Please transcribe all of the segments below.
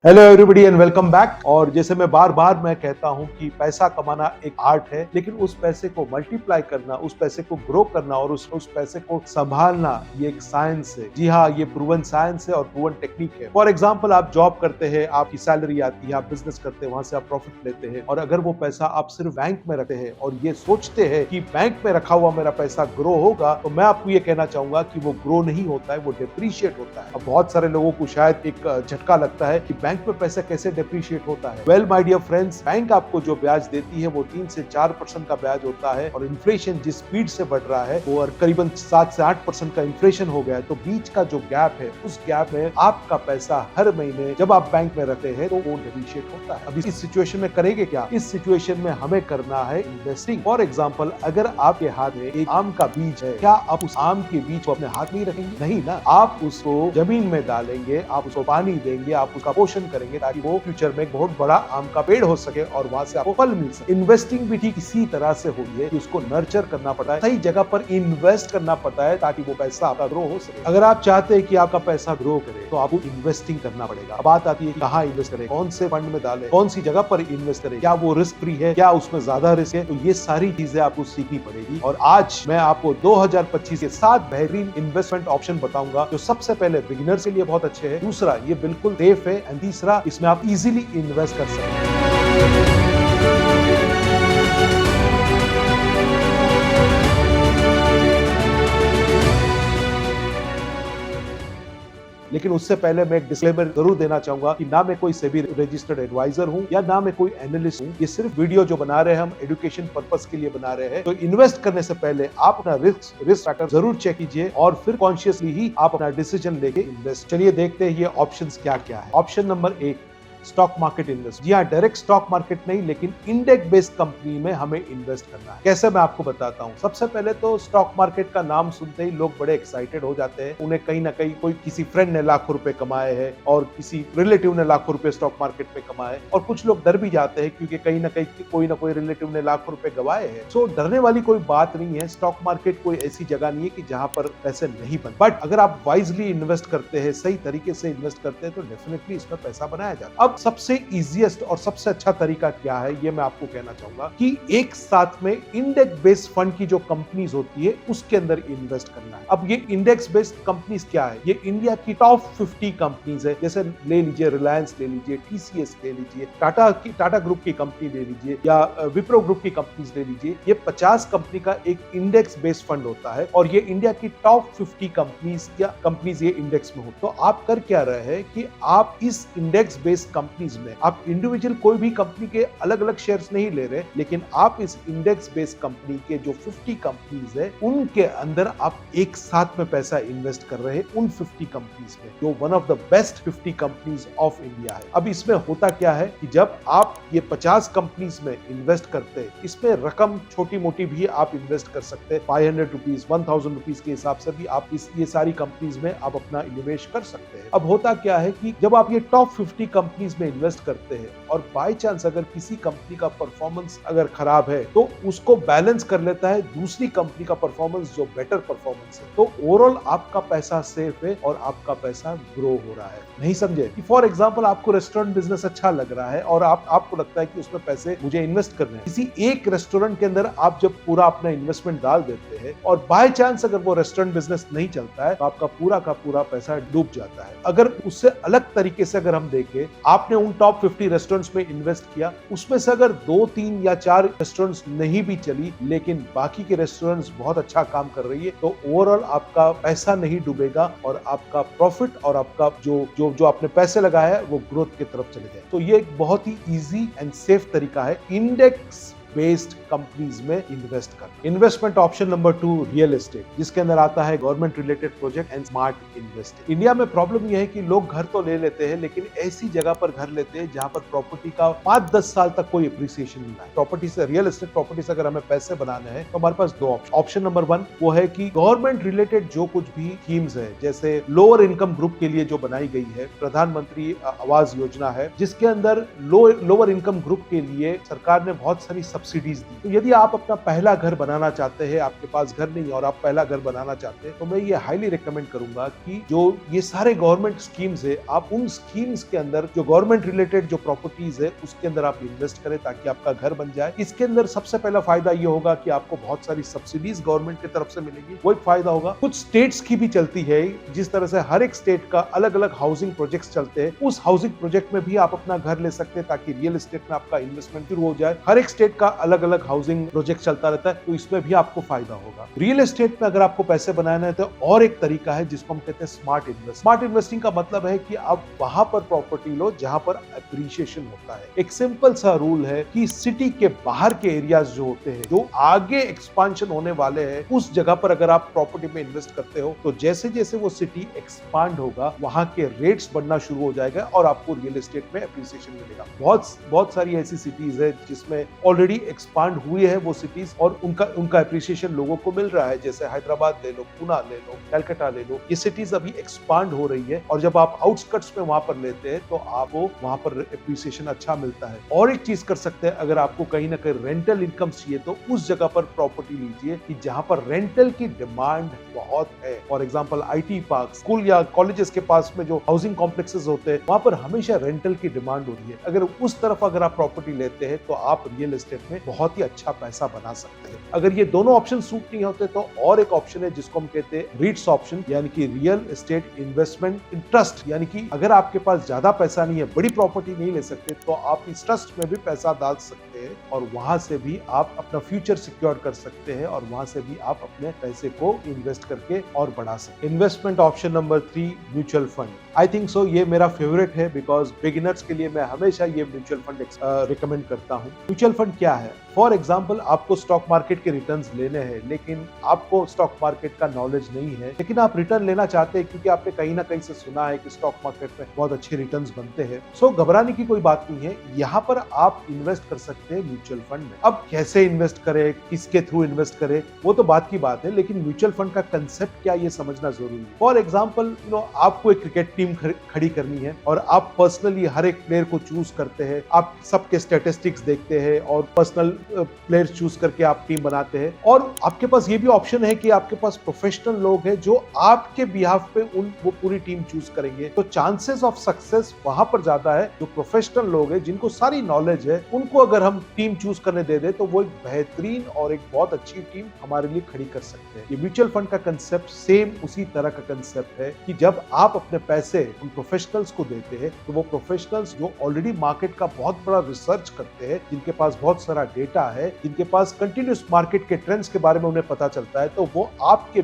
Hello everybody and welcome back. और जैसे मैं बार बार मैं कहता हूं कि पैसा कमाना एक आर्ट है, लेकिन उस पैसे को मल्टीप्लाई करना, उस पैसे को ग्रो करना और उस पैसे को संभालना ये एक साइंस है। जी हाँ, ये प्रूवन साइंस है और प्रूवन टेक्निक है। फॉर एग्जांपल, आप जॉब करते हैं, आपकी सैलरी आती है, आप बिजनेस करते हैं, वहां से आप प्रॉफिट लेते हैं और अगर वो पैसा आप सिर्फ बैंक में रखते हैं और ये सोचते हैं कि बैंक में रखा हुआ मेरा पैसा ग्रो होगा, तो मैं आपको ये कहना चाहूंगा कि वो ग्रो नहीं होता है, वो डिप्रिशिएट होता है। अब बहुत सारे लोगों को शायद एक झटका लगता है कि बैंक में पैसा कैसे डिप्रिशिएट होता है। Well my dear friends, bank आपको जो ब्याज देती है वो 3 से 4% का ब्याज होता है और इन्फ्लेशन जिस स्पीड से बढ़ रहा है वो करीबन 7 से 8% का इन्फ्लेशन हो गया है। तो बीच का जो गैप है, उस गैप में आपका पैसा हर महीने जब आप बैंक में रखते हैं तो वो डिप्रिशिएट होता है। अब इस सिचुएशन में करेंगे क्या? इस सिचुएशन में हमें करना है इन्वेस्टिंग। फॉर एग्जाम्पल, अगर आपके हाथ में एक आम का बीज है, क्या आप उस आम के बीज को अपने हाथ में ही रखेंगे? नहीं ना, आप उसको जमीन में डालेंगे, आप उसको पानी देंगे, आप उसका पोषण करेंगे ताकि वो फ्यूचर में एक बहुत बड़ा आम का पेड़ हो सके और वहां से आपको फल मिल सके। इन्वेस्टिंग भी ठीक इसी तरह से हुई है कि उसको नर्चर करना पड़ता है, सही जगह पर इन्वेस्ट करना पड़ता है ताकि वो पैसा आपका ग्रो हो सके। अगर आप चाहते हैं कि आपका पैसा ग्रो करे तो आपको इन्वेस्टिंग करना पड़ेगा। अब बात आती है कहाँ इन्वेस्ट करें, कौन से फंड में डालें, कौन सी जगह पर इन्वेस्ट करें, क्या वो रिस्क फ्री है, क्या उसमें ज्यादा रिस्क है, तो ये सारी चीजें आपको सीखनी पड़ेगी। और आज मैं आपको 2025 के 7 बेहतरीन इन्वेस्टमेंट ऑप्शन बताऊंगा जो सबसे पहले बिगिनर्स के लिए बहुत अच्छे हैं, दूसरा ये बिल्कुल सेफ है एंड तीसरा इसमें आप इजीली इन्वेस्ट कर सकते हैं। लेकिन उससे पहले मैं एक डिस्क्लेमर जरूर देना चाहूंगा कि ना मैं कोई सेबी रजिस्टर्ड एडवाइजर हूं या ना मैं कोई एनालिस्ट हूं। ये सिर्फ वीडियो जो बना रहे हैं हम एजुकेशन पर्पस के लिए बना रहे हैं। तो इन्वेस्ट करने से पहले आप अपना रिस्क फैक्टर जरूर चेक कीजिए और फिर कॉन्शियसली ही आप अपना डिसीजन लेके इन्वेस्ट। चलिए देखते हैं ये ऑप्शंस क्या क्या है। Option number 1, stock market invest. जी हाँ, डायरेक्ट स्टॉक मार्केट नहीं, लेकिन इंडेक्स बेस्ड कंपनी में हमें इन्वेस्ट करना है। कैसे, मैं आपको बताता हूँ। सबसे पहले तो स्टॉक मार्केट का नाम सुनते ही लोग बड़े एक्साइटेड हो जाते हैं। उन्हें कहीं ना कहीं कोई किसी फ्रेंड ने लाखों रुपए कमाए हैं और किसी रिलेटिव ने लाखों रुपए स्टॉक मार्केट में कमाए, और कुछ लोग डर भी जाते हैं क्योंकि कहीं ना कोई रिलेटिव ने लाखों रुपए गवाए हैं। सो डरने वाली कोई बात नहीं है। स्टॉक मार्केट कोई ऐसी जगह नहीं है कि जहां पर पैसे नहीं बन, बट अगर आप वाइजली इन्वेस्ट करते हैं, सही तरीके से इन्वेस्ट करते हैं, तो डेफिनेटली इसमें पैसा बनाया जाता है। अब सबसे इजीएस्ट और सबसे अच्छा तरीका क्या है, ये मैं आपको कहना चाहूंगा कि एक साथ में इंडेक्स बेस्ड फंड की जो कंपनीज होती है उसके अंदर इन्वेस्ट करना है। अब ये इंडेक्स बेस्ड कंपनीज क्या है? ये इंडिया की टॉप 50 कंपनीज है। जैसे ले लीजिए रिलायंस, ले लीजिए टीसीएस, ले लीजिए टाटा ग्रुप की कंपनी ले लीजिए या विप्रो ग्रुप की कंपनीज ले लीजिए। ये 50 कंपनी का एक इंडेक्स बेस्ड फंड होता है और ये इंडिया की टॉप 50 कंपनीज ये इंडेक्स में हो। तो आप कर क्या रहे हैं कि आप इस इंडेक्स बेस्ड कंपनीज में आप इंडिविजुअल कोई भी कंपनी के अलग अलग शेयर्स नहीं ले रहे, लेकिन आप इस इंडेक्स बेस्ड कंपनी के जो 50 कंपनीज है उनके अंदर आप एक साथ में पैसा इन्वेस्ट कर रहे हैं, उन 50 कंपनीज में जो one of the best 50 companies of India है। अब इसमें होता क्या है कि जब आप ये 50 कंपनीज में इन्वेस्ट करते हैं, इसमें रकम छोटी मोटी भी आप इन्वेस्ट कर सकते हैं। 500 रुपीज, 1000 रुपीज के हिसाब से भी आप ये सारी कंपनीज में आप अपना निवेश कर सकते हैं। अब होता क्या है कि जब आप ये टॉप 50 कंपनीज में इन्वेस्ट करते हैं और बाय चांस अगर किसी कंपनी का परफॉर्मेंस अगर खराब है तो उसको बैलेंस कर लेता है दूसरी कंपनी का परफॉर्मेंस जो बेटर परफॉर्मेंस है, तो ओवरऑल आपका पैसा सेफ है और आपका पैसा ग्रो हो रहा है। नहीं समझे? कि फॉर एग्जांपल आपको रेस्टोरेंट बिजनेस अच्छा लग रहा है और आपको लगता है कि उसमें पैसे मुझे इन्वेस्ट करने हैं। किसी एक रेस्टोरेंट के अंदर आप जब पूरा अपना इन्वेस्टमेंट डाल देते हैं और बाय चांस अगर वो रेस्टोरेंट बिजनेस नहीं चलता है तो आपका पूरा का पूरा पैसा डूब जाता है। अगर उससे अलग तरीके से अगर हम देखें, आपने उन टॉप 50 रेस्टोरेंट्स में इन्वेस्ट किया, उसमें से अगर 2, 3 या 4 रेस्टोरेंट्स नहीं भी चली लेकिन बाकी के रेस्टोरेंट्स बहुत अच्छा काम कर रही है, तो ओवरऑल आपका पैसा नहीं डूबेगा और आपका प्रॉफिट और आपका जो आपने पैसे लगाया है वो ग्रोथ की तरफ चले जाए। तो ये एक बहुत ही इजी एंड सेफ तरीका है इंडेक्स बेस्ड कंपनीज में इन्वेस्ट कर। Investment option number 2, real estate, जिसके अंदर आता है government related project and smart investing. India में प्रॉब्लम यह है कि लोग घर तो ले लेते हैं लेकिन ऐसी जगह पर घर लेते हैं जहां पर प्रॉपर्टी का 5-10 साल तक कोई अप्रिसिएशन नहीं है। प्रॉपर्टी से, रियल एस्टेट प्रॉपर्टी से अगर हमें पैसे बनाने हैं तो हमारे पास 2 ऑप्शन। ऑप्शन नंबर 1 वो है कि गवर्नमेंट रिलेटेड जो कुछ भी स्कीम्स है, जैसे लोअर इनकम ग्रुप के लिए जो बनाई गई है प्रधानमंत्री आवास योजना है, जिसके अंदर लोअर इनकम ग्रुप के लिए सरकार ने बहुत सारी सब्सिडीज दी। तो यदि आप अपना पहला घर बनाना चाहते हैं, आपके पास घर नहीं और आप पहला घर बनाना चाहते हैं, तो मैं ये हाईली रिकमेंड करूंगा कि जो ये सारे गवर्नमेंट स्कीम्स है, आप उन स्कीम्स के अंदर जो गवर्नमेंट रिलेटेड जो प्रॉपर्टीज है उसके अंदर आप इन्वेस्ट करें ताकि आपका घर बन जाए। इसके अंदर सबसे पहला फायदा ये होगा कि आपको बहुत सारी सब्सिडीज गवर्नमेंट की तरफ से मिलेगी, वो एक फायदा होगा। कुछ स्टेट्स की भी चलती है, जिस तरह से हर एक स्टेट का अलग अलग हाउसिंग प्रोजेक्ट्स चलते हैं, उस हाउसिंग प्रोजेक्ट में भी आप अपना घर ले सकते हैं ताकि रियल एस्टेट में आपका इन्वेस्टमेंट शुरू हो जाए। हर एक स्टेट का अलग अलग हाउसिंग प्रोजेक्ट चलता रहता है, तो इसमें भी आपको फायदा होगा। रियल एस्टेट में अगर आपको पैसे बनाना है तो और एक तरीका है जिसको हम कहते हैं स्मार्ट इन्वेस्ट। स्मार्ट इन्वेस्टिंग का मतलब है कि आप वहां पर प्रॉपर्टी लो जहां पर एप्रिसिएशन होता है। एक सिंपल सा रूल है कि सिटी के बाहर के एरियाज जो होते हैं, जो आगे एक्सपांशन होने वाले हैं, उस जगह पर अगर आप प्रॉपर्टी में इन्वेस्ट करते हो तो जैसे जैसे वो सिटी एक्सपांड होगा वहां के रेट्स बढ़ना शुरू हो जाएगा और आपको रियल एस्टेट में एप्रिसिएशन मिलेगा। बहुत सारी ऐसी सिटीज है जिसमें ऑलरेडी एक्सपांड हुई है वो सिटीज और उनका एप्रिसिएशन लोगों को मिल रहा है। जैसे हैदराबाद ले लो, पुणे ले लो, कलकत्ता ले लो, ये सिटीज अभी एक्सपांड हो रही है और जब आप आउटस्कर्ट्स में वहां पर लेते हैं तो आपको वहां पर एप्रिसिएशन अच्छा मिलता है। और एक चीज कर सकते हैं, अगर आपको कहीं ना कहीं रेंटल इनकम चाहिए तो उस जगह पर प्रॉपर्टी लीजिए कि जहां पर रेंटल की डिमांड बहुत है। For example IT park, school या कॉलेजेस के पास में जो हाउसिंग कॉम्प्लेक्सेस होते हैं वहां पर हमेशा रेंटल की डिमांड होती है। अगर उस तरफ अगर आप प्रॉपर्टी लेते हैं तो आप रियल एस्टेट में बहुत ही अच्छा पैसा बना सकते हैं। अगर ये दोनों ऑप्शन सूट नहीं होते तो और एक ऑप्शन है जिसको हम कहते हैं रीट्स ऑप्शन, यानी कि real estate investment in trust. यानी कि अगर आपके पास ज्यादा पैसा नहीं है, बड़ी प्रॉपर्टी नहीं ले सकते, तो आप इस ट्रस्ट में भी पैसा डाल सकते हैं और वहां से भी आप अपना फ्यूचर सिक्योर कर सकते हैं और वहां से भी आप अपने पैसे को इन्वेस्ट करके और बढ़ा सकते हैं। Investment option number 3, mutual fund. I think so ये मेरा फेवरेट है बिकॉज बिगिनर्स के लिए मैं हमेशा ये म्यूचुअल फंड रिकमेंड करता हूँ। म्यूचुअल फंड क्या है? फॉर एग्जाम्पल, आपको स्टॉक मार्केट के रिटर्न्स लेने हैं लेकिन आपको स्टॉक मार्केट का नॉलेज नहीं है, लेकिन आप रिटर्न लेना चाहते हैं क्योंकि आपने कहीं ना कहीं से सुना है कि स्टॉक मार्केट में बहुत अच्छे रिटर्न्स बनते हैं। सो घबराने की कोई बात नहीं है, यहाँ पर आप इन्वेस्ट कर सकते हैं म्यूचुअल फंड में। अब कैसे इन्वेस्ट करें, किसके थ्रू इन्वेस्ट करें, वो तो बात की बात है, लेकिन म्यूचुअल फंड का कंसेप्ट क्या ये समझना जरूरी है। फॉर एग्जाम्पल, आपको एक क्रिकेट टीम खड़ी करनी है और आप पर्सनली हर एक प्लेयर को चूज करते हैं, आप सबके स्टैटिस्टिक्स देखते हैं और पर्सनल प्लेयर चूज करके आप टीम बनाते हैं। और आपके पास ये भी ऑप्शन है कि आपके पास प्रोफेशनल लोग हैं जो आपके बिहाफ पे वो पूरी टीम चूज करेंगे। तो चांसेस ऑफ सक्सेस वहां पर ज्यादा है जो प्रोफेशनल लोग हैं जिनको सारी नॉलेज है, उनको अगर हम टीम चूज करने दे दे तो वो एक बेहतरीन और एक बहुत अच्छी टीम हमारे लिए खड़ी कर सकते हैं। ये म्यूचुअल फंड का कंसेप्ट सेम उसी तरह का कंसेप्ट है कि जब आप अपने पैसे उन प्रोफेशनल्स को देते हैं तो वो प्रोफेशनल्स जो ऑलरेडी मार्केट का बहुत बड़ा रिसर्च करते हैं, जिनके पास बहुत सारा डेटा है, जिनके पास कंटिन्यूस मार्केट के ट्रेंड्स के बारे में उन्हें पता चलता है, तो वो आपके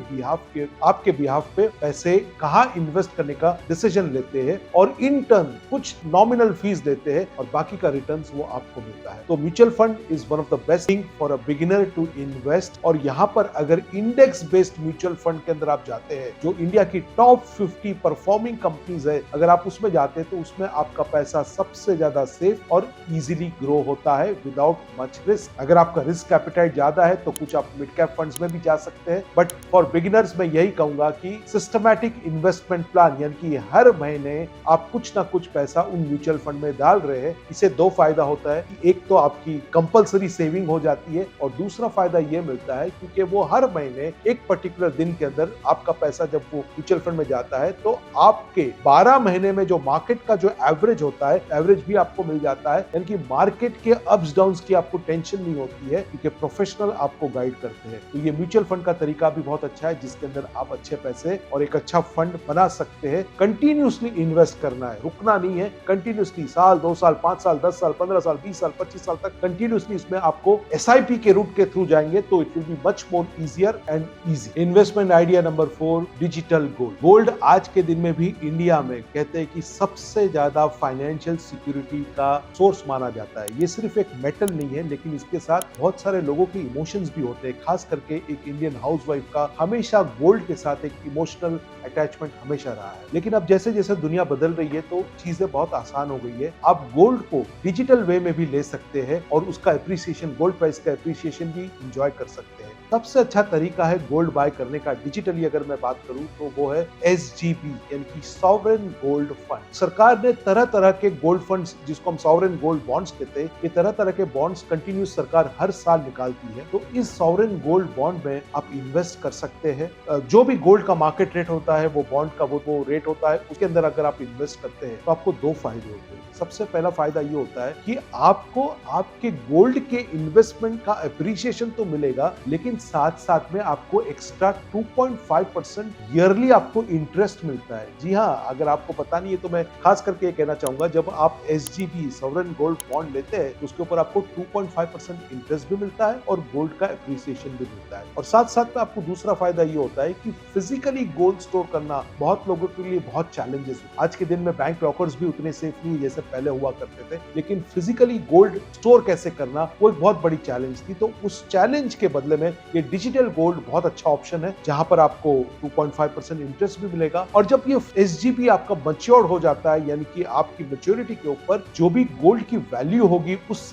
बिहाफ पे पैसे कहां इन्वेस्ट करने का डिसीजन लेते हैं और इन टर्न कुछ नॉमिनल फीस देते हैं और बाकी का रिटर्न्स वो आपको मिलता है। तो mutual fund is one of the best thing for a beginner to invest. और यहाँ पर अगर इंडेक्स बेस्ड म्यूचुअल फंड के अंदर आप जाते हैं, जो इंडिया की टॉप 50 परफॉर्मिंग कंपनीज है, अगर आप उसमें जाते हैं तो उसमें आपका पैसा सबसे ज्यादा सेफ और इजीली ग्रो होता है विदाउट मच रिस्क। अगर आपका रिस्क एपेटाइट ज्यादा है तो कुछ आप मिड कैप फंड्स में भी जा सकते हैं, बट फॉर बिगिनर्स मैं यही कहूंगा कि सिस्टमैटिक इन्वेस्टमेंट प्लान, यानी कि हर महीने आप कुछ ना कुछ पैसा उन म्यूचुअल फंड में डाल रहे हैं। इससे दो फायदा होता है, एक तो आपकी कंपलसरी सेविंग हो जाती है और दूसरा फायदा ये मिलता है क्योंकि वो हर महीने एक पर्टिकुलर दिन के अंदर आपका पैसा जब वो म्यूचुअल फंड में जाता है तो आपके 12 महीने में जो मार्केट का जो एवरेज होता है, एवरेज भी आपको मिल जाता है। यानी कि मार्केट के अप्स डाउन्स की आपको टेंशन नहीं होती है क्योंकि प्रोफेशनल आपको गाइड करते हैं। तो ये म्यूचुअल फंड का तरीका भी बहुत अच्छा है जिसके अंदर आप अच्छे पैसे और एक अच्छा फंड बना सकते हैं। कंटिन्यूसली इन्वेस्ट करना है, रुकना नहीं है, कंटिन्यूसली साल 2 साल 5 साल 10 साल 15 साल 20 साल 25 साल तक कंटिन्यूसली इसमें आपको SIP के रूट के थ्रू जाएंगे तो it will be much more easier and easy. Investment idea number 4, digital gold. Gold आज के दिन में भी इंडिया में कहते हैं कि सबसे ज्यादा फाइनेंशियल सिक्योरिटी का सोर्स माना जाता है। ये सिर्फ एक मेटल नहीं है लेकिन इसके साथ बहुत सारे लोगों के इमोशंस भी होते हैं। खास करके एक इंडियन हाउसवाइफ का हमेशा गोल्ड के साथ एक इमोशनल अटैचमेंट हमेशा रहा है। लेकिन अब जैसे जैसे दुनिया बदल रही है तो चीजें बहुत आसान हो गई है। आप गोल्ड को डिजिटल वे में भी ले सकते हैं है और उसका एप्रिसिएशन, गोल्ड प्राइस का एप्रिसिएशन भी एंजॉय कर सकते हैं। सबसे अच्छा तरीका है गोल्ड बाय करने का डिजिटली अगर मैं बात करूं तो वो है एसजीबी यानी कि सॉवरेन गोल्ड फंड। सरकार ने तरह तरह के गोल्ड फंड्स जिसको हम सॉवरेन गोल्ड बॉन्ड्स कहते हैं, ये तरह तरह के बॉन्ड्स कंटिन्यूस सरकार हर साल निकालती है। तो इस सॉवरेन गोल्ड बॉन्ड में आप इन्वेस्ट कर सकते हैं। जो भी गोल्ड का मार्केट रेट होता है वो बॉन्ड का वो रेट होता है, उसके अंदर अगर आप इन्वेस्ट करते हैं तो आपको दो फायदे होते हैं। सबसे पहला फायदा ये होता है कि आपको आपके गोल्ड के इन्वेस्टमेंट का एप्रिसिएशन तो मिलेगा, लेकिन साथ साथ में आपको एक्स्ट्रा 2.5% ईयरली आपको इंटरेस्ट मिलता है। जी हाँ, अगर आपको पता नहीं है तो मैं खास करके ये कहना चाहूंगा, जब आप एसजीबी सॉवरेन गोल्ड बॉन्ड लेते हैं तो उसके ऊपर आपको 2.5% इंटरेस्ट भी मिलता है और गोल्ड का एप्रिसिएशन भी मिलता है। और साथ साथ में आपको दूसरा फायदा ये होता है कि फिजिकली गोल्ड स्टोर करना बहुत लोगों के लिए बहुत चैलेंजेस है। आज के दिन में बैंक लॉकर्स भी उतने सेफ नहीं जैसे पहले हुआ करते थे, लेकिन फिजिकली गोल्ड स्टोर कैसे करना वो एक बहुत बड़ी चैलेंज थी। तो उस चैलेंज के बदले में ये डिजिटल गोल्ड बहुत अच्छा ऑप्शन है, जहां पर आपको 2.5% इंटरेस्ट भी मिलेगा। और जब ये एसजीपी आपका मैच्योर हो जाता है, यानी कि आपकी मैच्योरिटी के ऊपर जो भी गोल्ड की वैल्यू होगी उस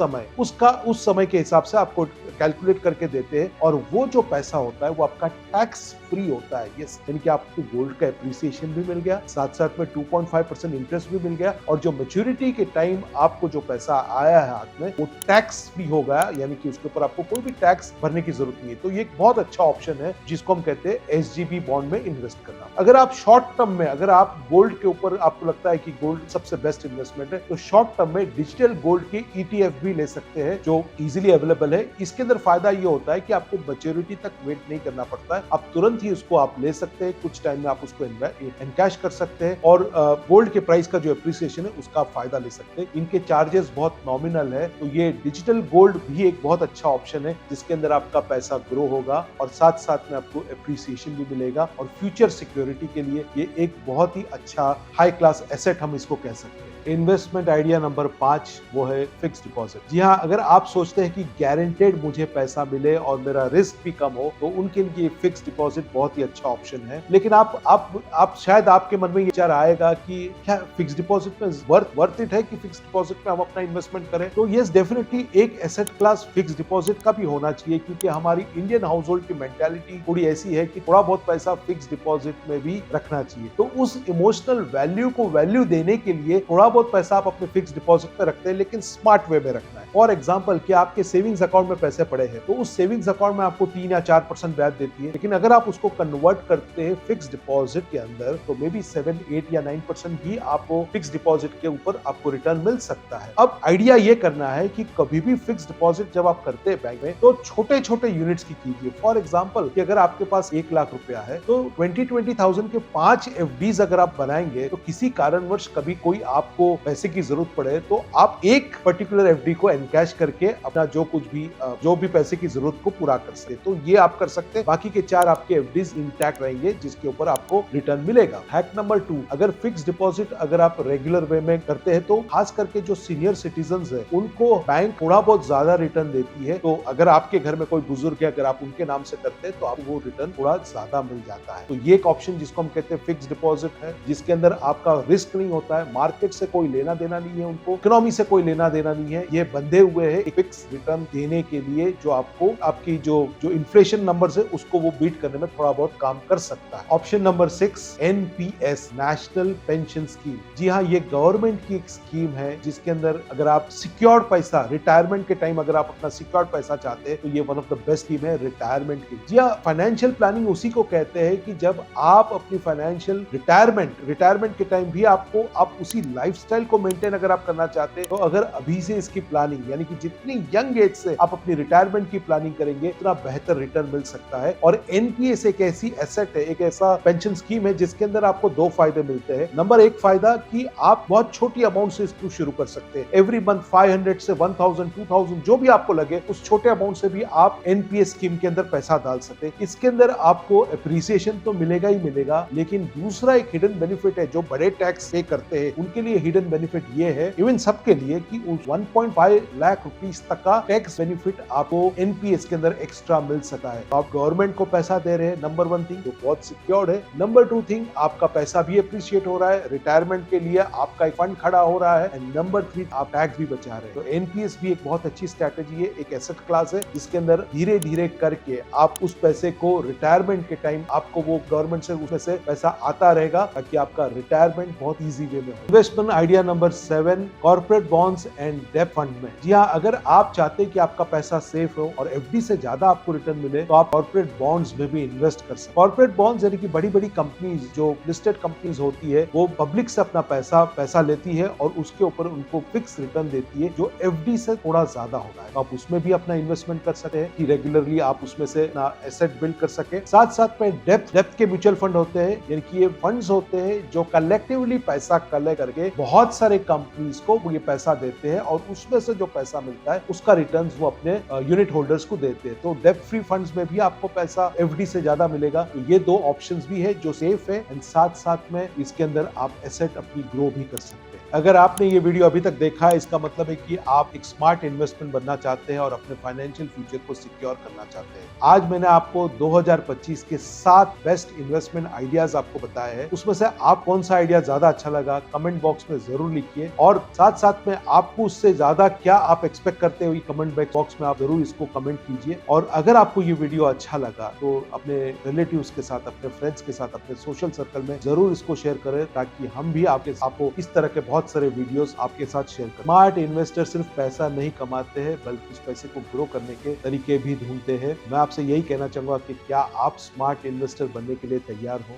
समय के हिसाब से आपको कैलकुलेट करके देते हैं, और वो जो पैसा होता है वो आपका टैक्स फ्री होता है। यस, यानी कि आपको गोल्ड का एप्रिसिएशन भी मिल गया, साथ साथ में 2.5% इंटरेस्ट भी मिल गया, और जो मैच्योरिटी के टाइम आपको जो पैसा आया है हाथ में वो टैक्स भी हो गया, यानी कि उसके ऊपर आपको कोई भी टैक्स भरने की जरूरत नहीं है। तो ये एक बहुत अच्छा ऑप्शन है जिसको हम कहते हैं एसजीबी बॉन्ड में इन्वेस्ट करना। अगर आप शॉर्ट टर्म में, अगर आप गोल्ड के ऊपर आपको लगता है कि गोल्ड सबसे बेस्ट इन्वेस्टमेंट है, तो शॉर्ट टर्म में डिजिटल गोल्ड के ईटीएफ भी ले सकते हैं जो इजीली अवेलेबल है। इसके अंदर फायदा ये होता है कि आपको मैच्योरिटी तक वेट नहीं करना पड़ता है, आप तुरंत ही उसको आप ले सकते हैं, कुछ टाइम में आप उसको एनकैश कर सकते हैं और गोल्ड के प्राइस का जो एप्रिसिएशन है उसका फायदा ले सकते हैं। इनके चार्जेस बहुत नॉमिनल है, तो ये डिजिटल गोल्ड भी एक बहुत अच्छा ऑप्शन है जिसके अंदर आपका पैसा ग्रो होगा और साथ साथ में आपको एप्रिसिएशन भी मिलेगा, और फ्यूचर सिक्योरिटी के लिए ये एक बहुत ही अच्छा हाई क्लास एसेट हम इसको कह सकते हैं। इन्वेस्टमेंट आइडिया नंबर 5 वो है फिक्स डिपॉजिट। जी हाँ, अगर आप सोचते हैं कि गारंटेड मुझे पैसा मिले और मेरा रिस्क भी कम हो, तो उनके लिए फिक्स डिपॉजिट बहुत ही अच्छा ऑप्शन है। लेकिन आप शायद आपके मन में ये विचार आएगा कि क्या फिक्स डिपॉजिट में वर्थ इट है कि फिक्स डिपॉजिट में हम अपना इन्वेस्टमेंट करें? तो यस, डेफिनेटली एक एसेट क्लास फिक्स डिपॉजिट का भी होना चाहिए, क्योंकि हमारी इंडियन हाउस होल्ड की मेंटालिटी थोड़ी ऐसी है कि थोड़ा बहुत पैसा फिक्स डिपॉजिट में भी रखना चाहिए। तो उस इमोशनल वैल्यू को वैल्यू देने के लिए थोड़ा बहुत पैसा आप अपने फिक्स डिपॉजिट में रखते हैं, लेकिन स्मार्ट वे में रखना है। फॉर एग्जांपल कि आपके सेविंग्स अकाउंट में पैसे पड़े हैं, तो उस सेविंग्स अकाउंट में आपको 3 या 4% ब्याज देती है, लेकिन अगर आप उसको कन्वर्ट करते हैं फिक्स डिपॉजिट के अंदर तो मे बी 7, 8 या 9% भी आपको फिक्स डिपॉजिट के ऊपर आपको रिटर्न मिल सकता है। अब आइडिया ये करना है कि कभी भी फिक्स डिपॉजिट जब आप करते हैं बैंक में, तो छोटे छोटे यूनिट्स की कीजिए। फॉर एग्जाम्पल कि अगर आपके पास 1 लाख रुपया है, तो 20,000 के 5 एफडीज अगर आप बनाएंगे, तो किसी कारणवश कभी कोई आपको पैसे की जरूरत पड़े तो आप एक पर्टिकुलर एफडी को एनकैश करके अपना जो भी पैसे की जरूरत को पूरा कर सकते। तो ये आप कर सकते हैं, बाकी के 4 आपके एफडीज इंटैक्ट रहेंगे जिसके ऊपर आपको रिटर्न मिलेगा। हैक नंबर 2, अगर फिक्स डिपॉजिट अगर आप रेगुलर वे में करते हैं, तो खास करके जो सीनियर सिटीजन्स है उनको बैंक थोड़ा बहुत ज्यादा रिटर्न देती है। तो अगर आपके घर में कोई बुजुर्ग है, अगर आप उनके नाम से करते हैं तो आपको वो रिटर्न थोड़ा ज्यादा मिल जाता है। तो ये एक ऑप्शन जिसको हम कहते हैं फिक्स डिपॉजिट है, जिसके अंदर आपका रिस्क नहीं होता है, मार्केट से कोई लेना देना नहीं है, उनको इकोनॉमी से कोई लेना देना नहीं है। ये बंधे हुए है फिक्स रिटर्न देने के लिए, जो आपको आपकी जो इन्फ्लेशन नंबर्स है उसको वो बीट करने में थोड़ा बहुत काम कर सकता है। Option number 6, NPS, national pension scheme. जी हाँ, ये गवर्नमेंट की एक स्कीम है जिसके अंदर अगर आप सिक्योर्ड पैसा रिटायरमेंट के टाइम अगर आप अपना सिक्योर्ड पैसा चाहते हैं, तो ये one of the best scheme है रिटायरमेंट की। जी हाँ, फाइनेंशियल प्लानिंग उसी को कहते हैं कि जब आप अपनी फाइनेंशियल रिटायरमेंट के टाइम भी आप उसी लाइफस्टाइल को मेंटेन अगर आप करना चाहते हैं, तो अगर अभी से इसकी प्लानिंग, यानी कि जितनी यंग एज से आप अपनी रिटायरमेंट की प्लानिंग करेंगे, उतना बेहतर रिटर्न मिल सकता है। और एनपीएस एक ऐसी एसेट है, एक ऐसा पेंशन स्कीम है जिसके अंदर आपको 2 फायदे मिलते हैं। नंबर 1 फायदा कि आप बहुत छोटी अमाउंट से इसको शुरू कर सकते हैं। एवरी मंथ 500 से 1000, 2000 जो भी आपको लगे, उस छोटे अमाउंट से भी आप एनपीएस स्कीम के अंदर पैसा डाल सकते हैं। इसके अंदर आपको एप्रिसिएशन तो मिलेगा ही मिलेगा, लेकिन दूसरा एक हिडन बेनिफिट है। जो बड़े टैक्स पे करते हैं उनके लिए हिडन बेनिफिट ये है, इवन सबके लिए, कि उस 1.5 ₹1,00,000 तक का टैक्स बेनिफिट आपको एनपीएस के अंदर एक्स्ट्रा मिल सकता है। तो आप गवर्नमेंट को पैसा दे रहे हैं, नंबर 1 थिंग, जो बहुत सिक्योर्ड है। नंबर 2 थिंग, आपका पैसा भी अप्रिशिएट हो रहा है, रिटायरमेंट के लिए आपका एक फंड खड़ा हो रहा है। एंड नंबर 3, आप टैक्स भी बचा रहे हैं। तो एनपीएस भी एक बहुत अच्छी स्ट्रैटेजी है, एक एसेट क्लास है, जिसके अंदर धीरे धीरे करके आप उस पैसे को रिटायरमेंट के टाइम आपको वो गवर्नमेंट से उसमें से पैसा आता रहेगा, ताकि आपका रिटायरमेंट बहुत इजी वे में हो। Investment idea number 7, corporate bonds and डेब्ट फंड में। जी हाँ, अगर आप चाहते हैं कि आपका पैसा सेफ हो और एफडी से ज्यादा आपको रिटर्न मिले, तो आप कॉर्पोरेट बॉन्ड्स में भी इन्वेस्ट कर सकते हैं। कॉर्पोरेट बॉन्ड्स यानी कि बड़ी बड़ी कंपनीज, जो लिस्टेड कंपनीज होती है, वो पब्लिक से अपना पैसा लेती है और उसके ऊपर उनको फिक्स रिटर्न देती है, जो एफडी से थोड़ा ज्यादा होता है। तो आप उसमें भी अपना इन्वेस्टमेंट कर सकते हैं कि रेगुलरली आप उसमें से अपना एसेट बिल्ड कर सके। साथ साथ में डेप्थ के म्यूचुअल फंड होते हैं, यानी कि ये फंड्स होते हैं जो कलेक्टिवली पैसा कलेक्ट करके बहुत सारे कंपनीज को ये पैसा देते हैं और उसमें से जो पैसा मिलता है उसका रिटर्न वो अपने यूनिट होल्डर्स को देते हैं। तो डेप्थ फ्री फंड्स में भी आपको पैसा एफडी से ज्यादा मिलेगा। तो ये 2 ऑप्शंस भी है जो सेफ है, एंड साथ साथ में इसके अंदर आप एसेट अपनी ग्रो भी कर सकते हैं। अगर आपने ये वीडियो अभी तक देखा है, इसका मतलब है कि आप एक स्मार्ट इन्वेस्टमेंट बनना चाहते हैं और अपने फाइनेंशियल फ्यूचर को सिक्योर करना चाहते हैं। आज मैंने आपको 2025 के 7 बेस्ट इन्वेस्टमेंट आइडियाज आपको बताए हैं। उसमें से आप कौन सा आइडिया ज्यादा अच्छा लगा, कमेंट बॉक्स में जरूर लिखिए, और साथ साथ में आपको उससे ज्यादा क्या आप एक्सपेक्ट करते हो, कमेंट बॉक्स में आप जरूर इसको कमेंट कीजिए। और अगर आपको ये वीडियो अच्छा लगा तो अपने रिलेटिव्स के साथ, अपने फ्रेंड्स के साथ, अपने सोशल सर्कल में जरूर इसको शेयर करें, ताकि हम भी आपको इस तरह के बहुत सारे वीडियोस आपके साथ शेयर करें। स्मार्ट इन्वेस्टर सिर्फ पैसा नहीं कमाते हैं, बल्कि उस पैसे को ग्रो करने के तरीके भी ढूंढते हैं। मैं आपसे यही कहना चाहूंगा कि क्या आप स्मार्ट इन्वेस्टर बनने के लिए तैयार हो?